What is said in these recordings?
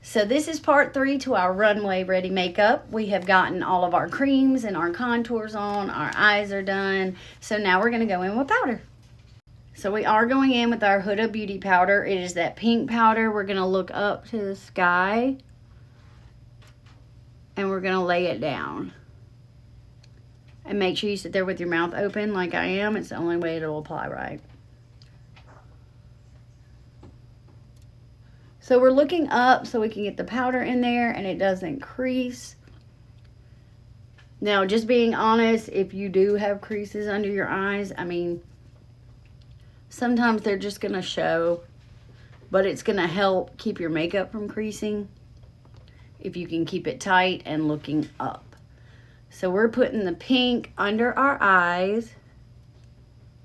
So this is part 3 to our runway ready makeup. We have gotten all of our creams and our contours on. Our eyes are done. So now we're going to go in with powder. So we are going in with our Huda Beauty powder. It is that pink powder. We're going to look up to the sky. And we're going to lay it down. And make sure you sit there with your mouth open like I am. It's the only way it'll apply right. So we're looking up so we can get the powder in there and it doesn't crease. Now, just being honest, if you do have creases under your eyes, I mean, sometimes they're just going to show, but it's going to help keep your makeup from creasing if you can keep it tight and looking up. So we're putting the pink under our eyes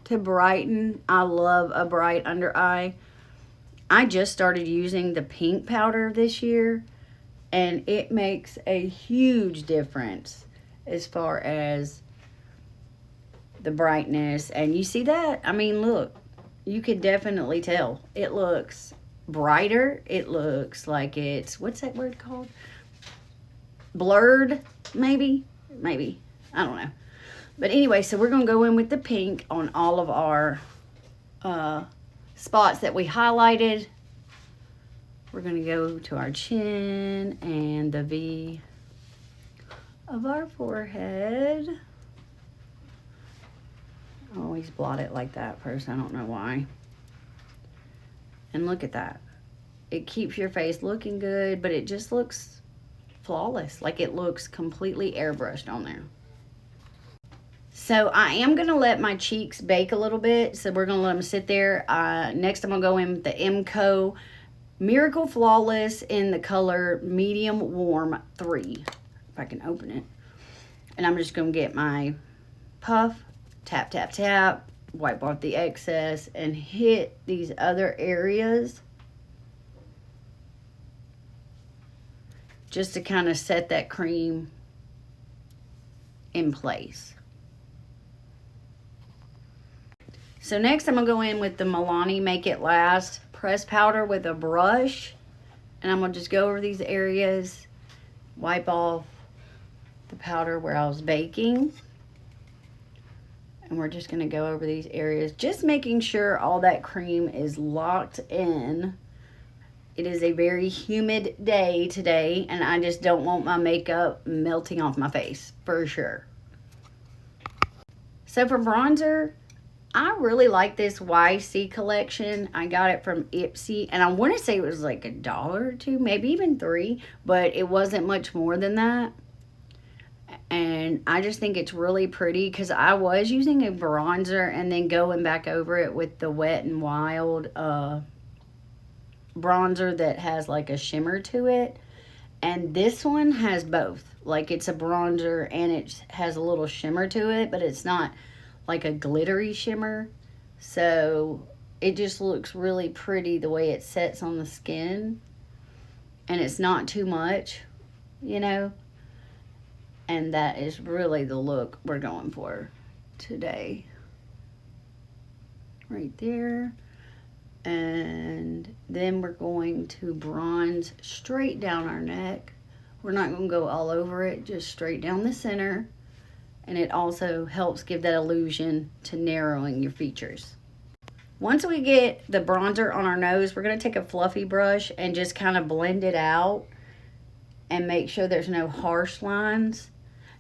to brighten. I love a bright under eye. I just started using the pink powder this year, and it makes a huge difference as far as the brightness. And you see that? I mean, look, you could definitely tell. It looks brighter. It looks like it's, what's that word called? Blurred, maybe? Maybe. I don't know. But anyway, so we're going to go in with the pink on all of our spots that we highlighted. We're going to go to our chin and the V of our forehead. I always blot it like that first. I don't know why. And look at that. It keeps your face looking good, but it just looks flawless. Like it looks completely airbrushed on there. So I am going to let my cheeks bake a little bit. So we're going to let them sit there. Next I'm going to go in with the MCO Miracle Flawless in the color Medium Warm 3. If I can open it. And I'm just going to get my puff, tap, tap, tap, wipe off the excess, and hit these other areas. Just to kind of set that cream in place. So next I'm going to go in with the Milani Make It Last press powder with a brush. And I'm going to just go over these areas, wipe off the powder where I was baking. And we're just going to go over these areas, just making sure all that cream is locked in. It is a very humid day today, and I just don't want my makeup melting off my face, for sure. So for bronzer, I really like this YC collection. I got it from Ipsy, and I want to say it was like $1 or $2, maybe even $3, but it wasn't much more than that. And I just think it's really pretty because I was using a bronzer and then going back over it with the Wet n Wild bronzer that has like a shimmer to it. And this one has both. Like it's a bronzer and it has a little shimmer to it, but it's not like a glittery shimmer. So it just looks really pretty the way it sets on the skin. And it's not too much, you know. And that is really the look we're going for today. Right there. And then we're going to bronze straight down our neck. We're not going to go all over it, just straight down the center. And it also helps give that illusion to narrowing your features. Once we get the bronzer on our nose, we're going to take a fluffy brush and just kind of blend it out and make sure there's no harsh lines.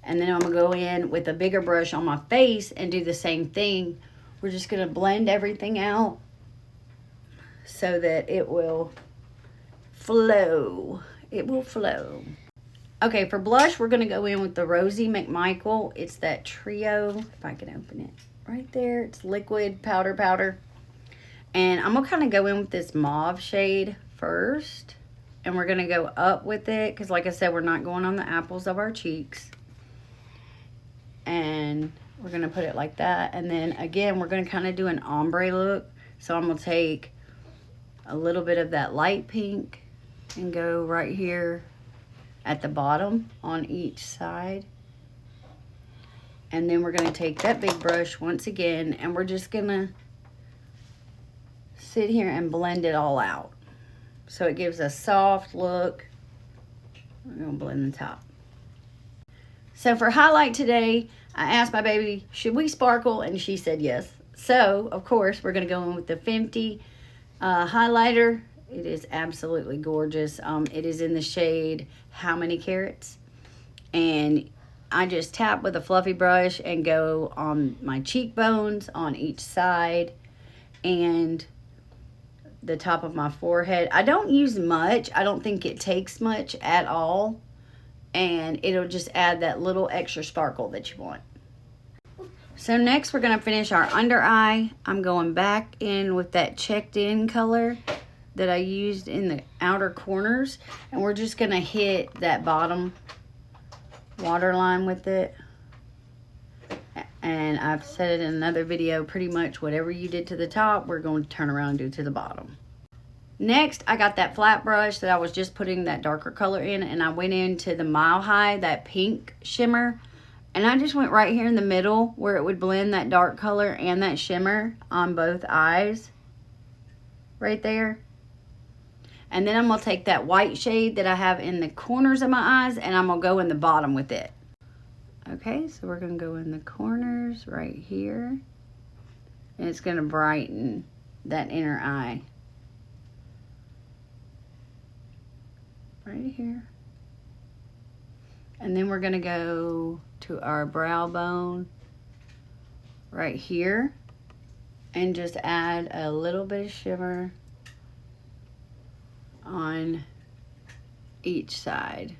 And then I'm going to go in with a bigger brush on my face and do the same thing. We're just going to blend everything out so that it will flow. It will flow. Okay, for blush, we're going to go in with the Rosie McMichael. It's that trio, if I can open it. Right there. It's liquid powder. And I'm going to kind of go in with this mauve shade first. And we're going to go up with it because, like I said, we're not going on the apples of our cheeks. And we're going to put it like that. And then, again, we're going to kind of do an ombre look. So I'm going to take a little bit of that light pink and go right here at the bottom on each side. And then we're going to take that big brush once again, and we're just going to sit here and blend it all out. so it gives a soft look. I'm gonna blend the top. So for highlight today, I asked my baby, should we sparkle? And she said yes. So, of course, we're going to go in with the Fenty highlighter. It is absolutely gorgeous. It is in the shade How Many Carats? And I just tap with a fluffy brush and go on my cheekbones on each side and the top of my forehead. I don't use much. I don't think it takes much at all. And it'll just add that little extra sparkle that you want. So next we're going to finish our under eye. I'm going back in with that checked in color that I used in the outer corners. And we're just going to hit that bottom waterline with it. And I've said it in another video, pretty much whatever you did to the top, we're going to turn around and do to the bottom. Next, I got that flat brush that I was just putting that darker color in, and I went into the Mile High, that pink shimmer, and I just went right here in the middle where it would blend that dark color and that shimmer on both eyes, right there. And then I'm going to take that white shade that I have in the corners of my eyes, and I'm going to go in the bottom with it. Okay, so we're going to go in the corners right here, and it's going to brighten that inner eye. Right here. And then we're going to go to our brow bone right here and just add a little bit of shimmer on each side.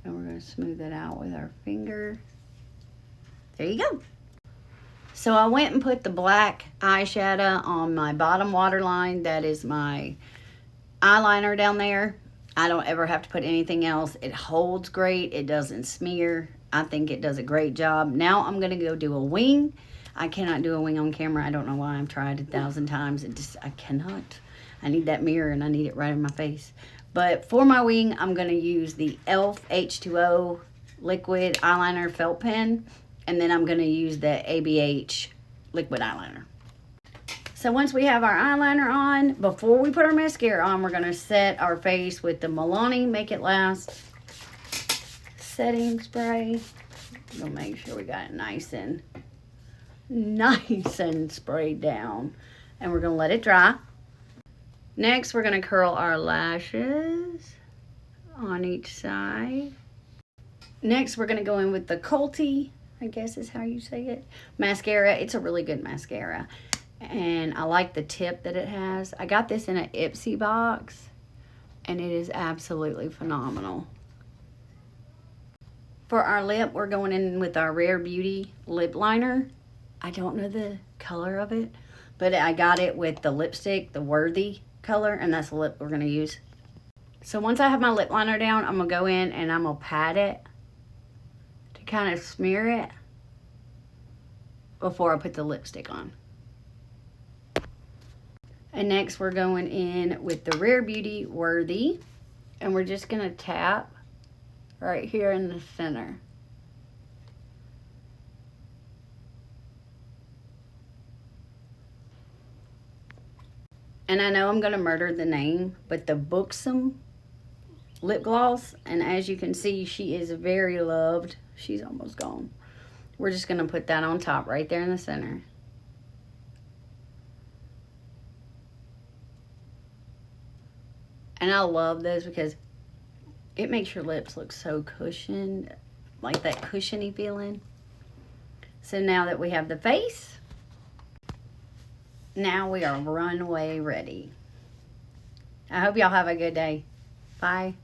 And we're going to smooth it out with our finger. There you go. So I went and put the black eyeshadow on my bottom waterline. That is my eyeliner down there. I don't ever have to put anything else. It holds great. It doesn't smear. I think it does a great job. Now I'm going to go do a wing. I cannot do a wing on camera. I don't know why. I've tried 1,000 times. I cannot. I need that mirror and I need it right in my face. But for my wing, I'm going to use the e.l.f. H2O liquid eyeliner felt pen. And then I'm going to use the ABH liquid eyeliner. So once we have our eyeliner on, before we put our mascara on, we're going to set our face with the Milani Make It Last setting spray. We'll make sure we got it nice and sprayed down. And we're going to let it dry. Next, we're going to curl our lashes on each side. Next, we're going to go in with the Culty, I guess is how you say it, mascara. It's a really good mascara. And I like the tip that it has. I got this in an Ipsy box, and it is absolutely phenomenal. For our lip, we're going in with our Rare Beauty lip liner. I don't know the color of it, but I got it with the lipstick, the Worthy color, and that's the lip we're going to use. So once I have my lip liner down, I'm going to go in and I'm going to pat it to kind of smear it before I put the lipstick on. And next we're going in with the Rare Beauty Worthy, and we're just going to tap right here in the center. And I know I'm going to murder the name, but the Buxom lip gloss, and as you can see, she is very loved. She's almost gone. We're just going to put that on top right there in the center. And I love this because it makes your lips look so cushioned, like that cushiony feeling. So now that we have the face, now we are runway ready. I hope y'all have a good day. Bye.